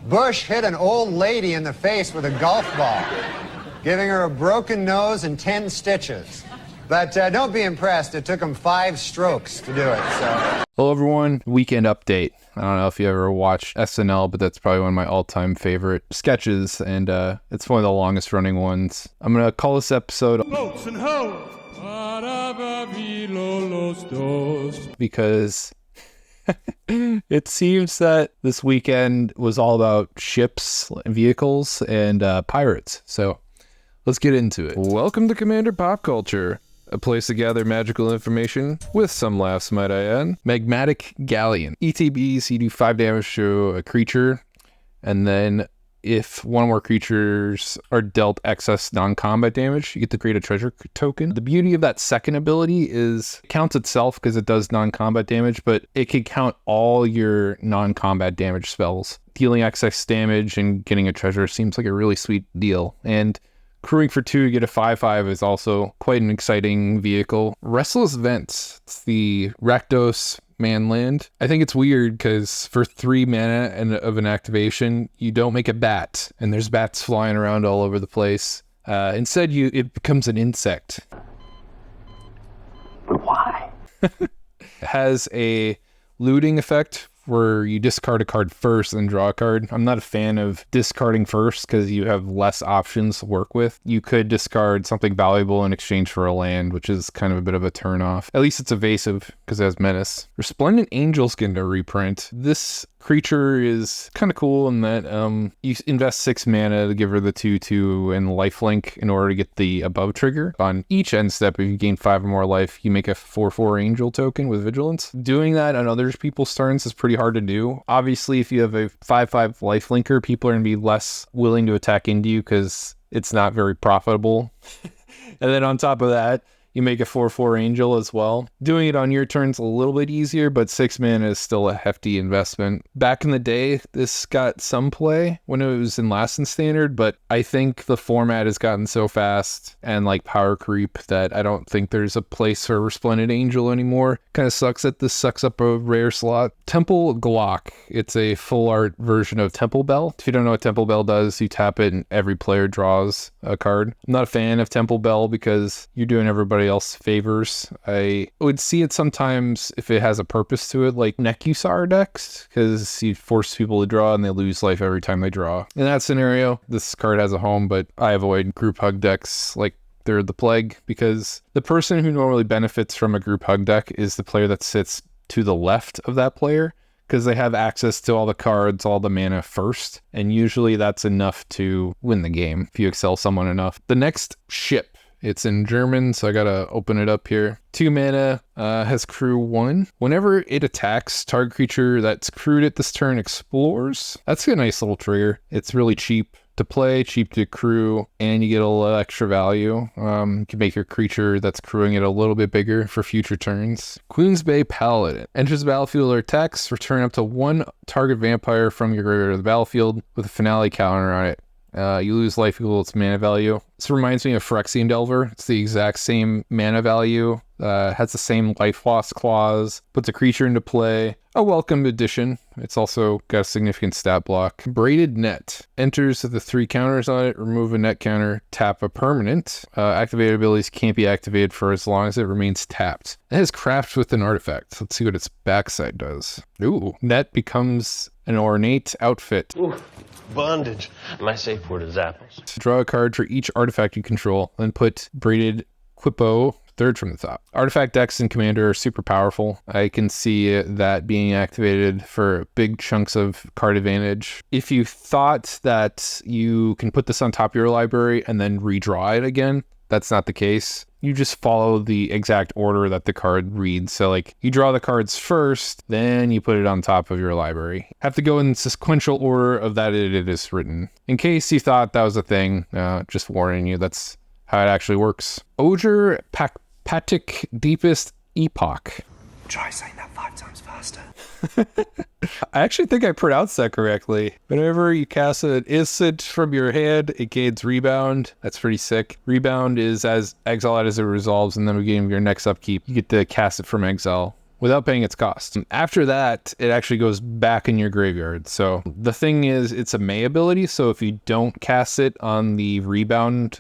Bush hit an old lady in the face with a golf ball, giving her a broken nose and 10 stitches. But don't be impressed. It took him 5 strokes to do it. So. Hello, everyone. Weekend update. I don't know if you ever watched SNL, but that's probably one of my all-time favorite sketches, and it's one of the longest-running ones. I'm going to call this episode Boats and Hoes, because it seems that this weekend was all about ships, vehicles, and pirates. So let's get into it. Welcome to Commander Pop Culture, a place to gather magical information with some laughs, might I add. Magmatic Galleon. ETBs, you do 5 damage to a creature, and then if one or more creatures are dealt excess non-combat damage, you get to create a treasure token. The beauty of that second ability is it counts itself because it does non-combat damage, but it can count all your non-combat damage spells. Dealing excess damage and getting a treasure seems like a really sweet deal. And crewing for 2 to get a 5/5 is also quite an exciting vehicle. Restless Vents, it's the Rakdos Manland. I think it's weird because for 3 mana and of an activation, you don't make a bat, and there's bats flying around all over the place. Instead, it becomes an insect. But why? It has a looting effect where you discard a card first and draw a card. I'm not a fan of discarding first because you have less options to work with. You could discard something valuable in exchange for a land, which is kind of a bit of a turnoff. At least it's evasive because it has menace. Resplendent Angel Skin to reprint. This creature is kind of cool in that you invest 6 mana to give her the 2/2 and lifelink in order to get the above trigger. On each end step, if you gain 5 or more life, you make a 4/4 angel token with vigilance. Doing that on other people's turns is pretty hard to do. Obviously, if you have a 5/5 lifelinker, people are going to be less willing to attack into you because it's not very profitable. And then on top of that, you make a 4/4 angel as well. Doing it on your turn's a little bit easier, but 6 mana is still a hefty investment. Back in the day, this got some play when it was in last in standard, but I think the format has gotten so fast and like power creep that I don't think there's a place for Resplendent Angel anymore. Kind of sucks that this sucks up a rare slot. Temple Glock. It's a full art version of Temple Bell. If you don't know what Temple Bell does, you tap it and every player draws a card. I'm not a fan of Temple Bell because you're doing everybody else favors. I would see it sometimes if it has a purpose to it, like Nekusar decks, because you force people to draw and they lose life every time they draw. In that scenario, this card has a home, but I avoid group hug decks like they're the plague, because the person who normally benefits from a group hug deck is the player that sits to the left of that player, because they have access to all the cards, all the mana first, and usually that's enough to win the game if you excel someone enough. The next ship, it's in German, so I gotta open it up here. 2 mana, has crew 1. Whenever it attacks, target creature that's crewed at this turn explores. That's a nice little trigger. It's really cheap to play, cheap to crew, and you get a little extra value. You can make your creature that's crewing it a little bit bigger for future turns. Queensbay Paladin. Enters the battlefield or attacks, return up to 1 target vampire from your graveyard to the battlefield with a finale counter on it. You lose life equal to its mana value. This reminds me of Phyrexian Delver. It's the exact same mana value, has the same life loss clause, puts a creature into play. A welcome addition. It's also got a significant stat block. Braided Net. Enters with the 3 counters on it, remove a net counter, tap a permanent. Activated abilities can't be activated for as long as it remains tapped. It has Craft with an artifact. Let's see what its backside does. Ooh, Net becomes an ornate outfit. Ooh, bondage. My safe word is apples. Draw a card for each artifact you control, then put Braided Quippo 3rd from the top. Artifact decks in Commander are super powerful. I can see that being activated for big chunks of card advantage. If you thought that you can put this on top of your library and then redraw it again, that's not the case. You just follow the exact order that the card reads. So like you draw the cards first, then you put it on top of your library. Have to go in sequential order of that it is written. In case you thought that was a thing, just warning you, that's how it actually works. Oger Patic Deepest Epoch. Try saying that 5 times faster. I actually think I pronounced that correctly. Whenever you cast an instant from your hand, it gains Rebound. That's pretty sick. Rebound is as exile it as it resolves, and then beginning of your next upkeep, you get to cast it from exile without paying its cost. After that, it actually goes back in your graveyard. So the thing is, it's a May ability, so if you don't cast it on the rebound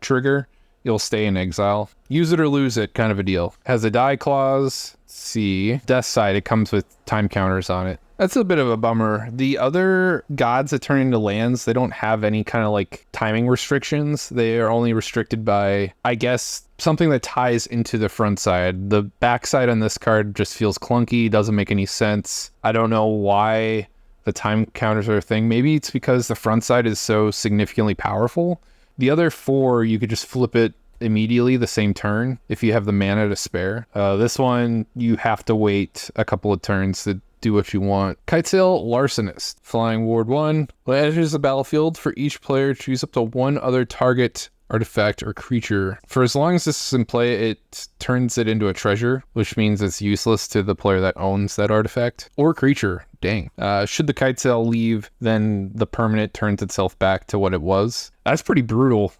trigger, you'll stay in exile. Use it or lose it kind of a deal. Has a die clause. Let's see. Death side, it comes with time counters on it. That's a bit of a bummer. The other gods that turn into lands, they don't have any kind of like timing restrictions. They are only restricted by, I guess, something that ties into the front side. The back side on this card just feels clunky, doesn't make any sense. I don't know why the time counters are a thing. Maybe it's because the front side is so significantly powerful. The other 4, you could just flip it immediately the same turn if you have the mana to spare. This one, you have to wait a couple of turns to do what you want. Kitesail Larcenist. Flying Ward 1. When it enters the battlefield, for each player, choose up to one other target, artifact, or creature. For as long as this is in play, it turns it into a treasure, which means it's useless to the player that owns that artifact or creature. Dang. Should the Kitesail leave, then the permanent turns itself back to what it was. That's pretty brutal.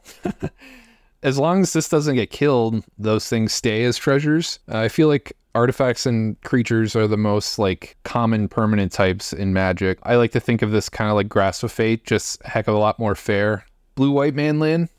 As long as this doesn't get killed, those things stay as treasures. I feel like artifacts and creatures are the most like common permanent types in Magic. I like to think of this kind of like Grasp of Fate, just a heck of a lot more fair. Blue-white man land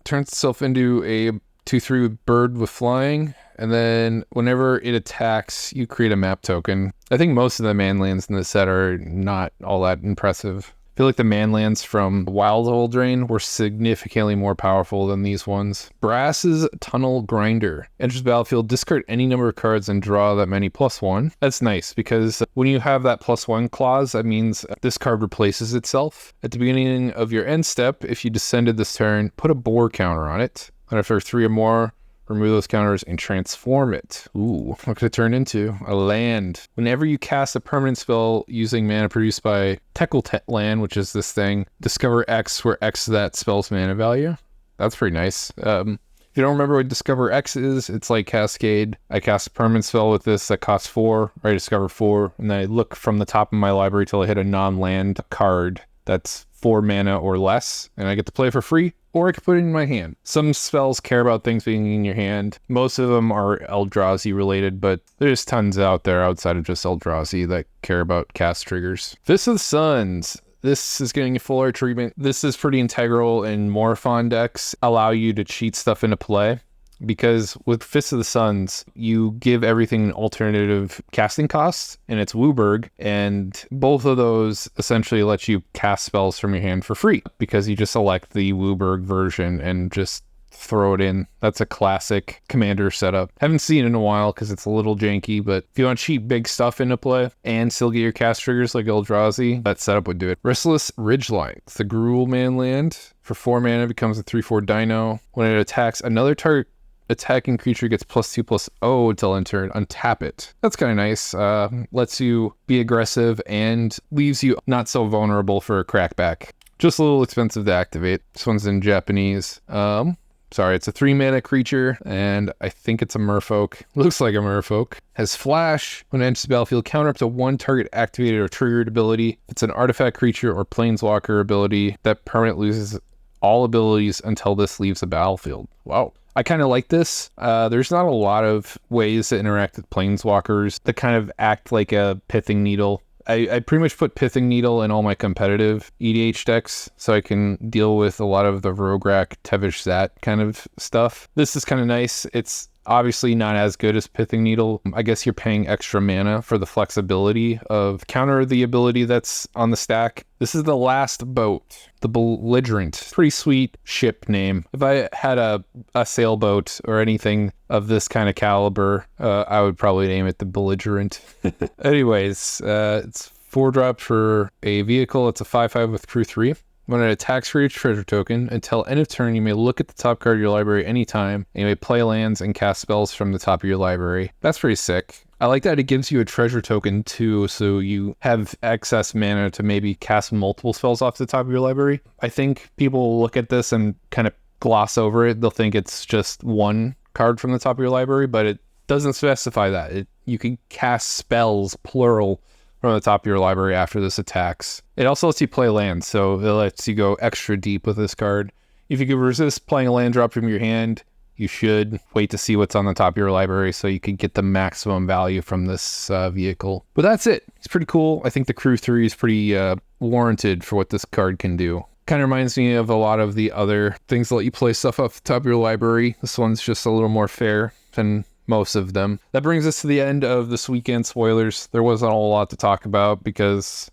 turns itself into a 2/3 bird with flying, and then whenever it attacks, you create a map token. I think most of the man lands in this set are not all that impressive. I feel like the manlands from Wild Hole Drain were significantly more powerful than these ones. Brass's Tunnel Grinder. Enters the battlefield, discard any number of cards and draw that many +1. That's nice because when you have that +1 clause, that means this card replaces itself. At the beginning of your end step, if you descended this turn, put a boar counter on it. And after 3 or more, remove those counters and transform it. Ooh, what could it turn into? A land. Whenever you cast a permanent spell using mana produced by Teckle land, which is this thing, discover X where X is that spell's mana value. That's pretty nice. If you don't remember what Discover X is, it's like Cascade. I cast a permanent spell with this that costs 4, or I discover 4, and then I look from the top of my library till I hit a non-land card that's 4 mana or less, and I get to play for free, or I can put it in my hand. Some spells care about things being in your hand. Most of them are Eldrazi related, but there's tons out there outside of just Eldrazi that care about cast triggers. Fist of the Suns. This is getting a full art treatment. This is pretty integral in Morphon decks, allow you to cheat stuff into play. Because with Fist of the Suns, you give everything an alternative casting cost, and it's Wooburg, and both of those essentially let you cast spells from your hand for free, because you just select the Wooburg version and just throw it in. That's a classic commander setup. Haven't seen it in a while because it's a little janky, but if you want to cheat big stuff into play and still get your cast triggers like Eldrazi, that setup would do it. Restless Ridgeline. It's the Gruul man land. For 4 mana, it becomes a 3/4 dino. When it attacks, another target attacking creature gets +2/+0 until end turn. Untap it. That's kind of nice. Lets you be aggressive and leaves you not so vulnerable for a crackback. Just a little expensive to activate. This one's in Japanese. Sorry, it's a 3 mana creature, and I think it's a merfolk. Looks like a merfolk. Has flash. When it enters the battlefield, counter up to 1 target activated or triggered ability. It's an artifact creature or planeswalker ability. That permanent loses all abilities until this leaves the battlefield. Wow. I kind of like this. There's not a lot of ways to interact with planeswalkers that kind of act like a Pithing Needle. I pretty much put Pithing Needle in all my competitive EDH decks, so I can deal with a lot of the Rograk, Tevish Zat kind of stuff. This is kind of nice. It's obviously not as good as Pithing Needle. I guess you're paying extra mana for the flexibility of counter the ability that's on the stack. This is the Last Boat, the Belligerent. Pretty sweet ship name. If I had a sailboat or anything of this kind of caliber, I would probably name it the Belligerent. Anyways, it's 4-drop for a vehicle. It's a 5/5 with crew 3. When it attacks for your treasure token, until end of turn, you may look at the top card of your library anytime, and you may play lands and cast spells from the top of your library. That's pretty sick. I like that it gives you a treasure token too, so you have excess mana to maybe cast multiple spells off the top of your library. I think people will look at this and kind of gloss over it. They'll think it's just one card from the top of your library, but it doesn't specify that. You can cast spells, plural, from the top of your library after this attacks. It also lets you play lands, so it lets you go extra deep with this card. If you can resist playing a land drop from your hand, you should wait to see what's on the top of your library so you can get the maximum value from this vehicle. But that's it. It's pretty cool. I think the Crew 3 is pretty warranted for what this card can do. Kind of reminds me of a lot of the other things that let you play stuff off the top of your library. This one's just a little more fair than most of them. That brings us to the end of this weekend spoilers. There wasn't a whole lot to talk about because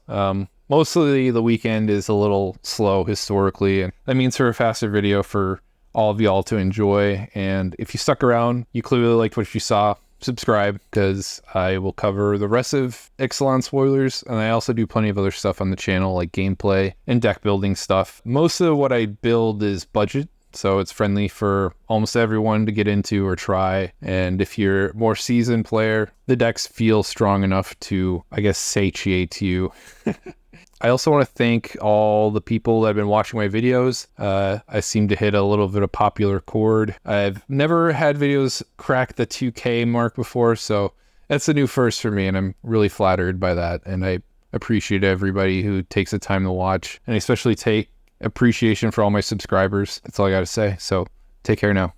mostly the weekend is a little slow historically, and that means for a faster video for all of y'all to enjoy. And if you stuck around, you clearly liked what you saw, subscribe, because I will cover the rest of Ixalan spoilers, and I also do plenty of other stuff on the channel like gameplay and deck building stuff. Most of what I build is budget, so it's friendly for almost everyone to get into or try. And if you're a more seasoned player, the decks feel strong enough to, I guess, satiate you. I also want to thank all the people that have been watching my videos. I seem to hit a little bit of popular chord. I've never had videos crack the 2K mark before, so that's a new first for me, and I'm really flattered by that. And I appreciate everybody who takes the time to watch, and I especially take appreciation for all my subscribers. That's all I got to say. So take care now.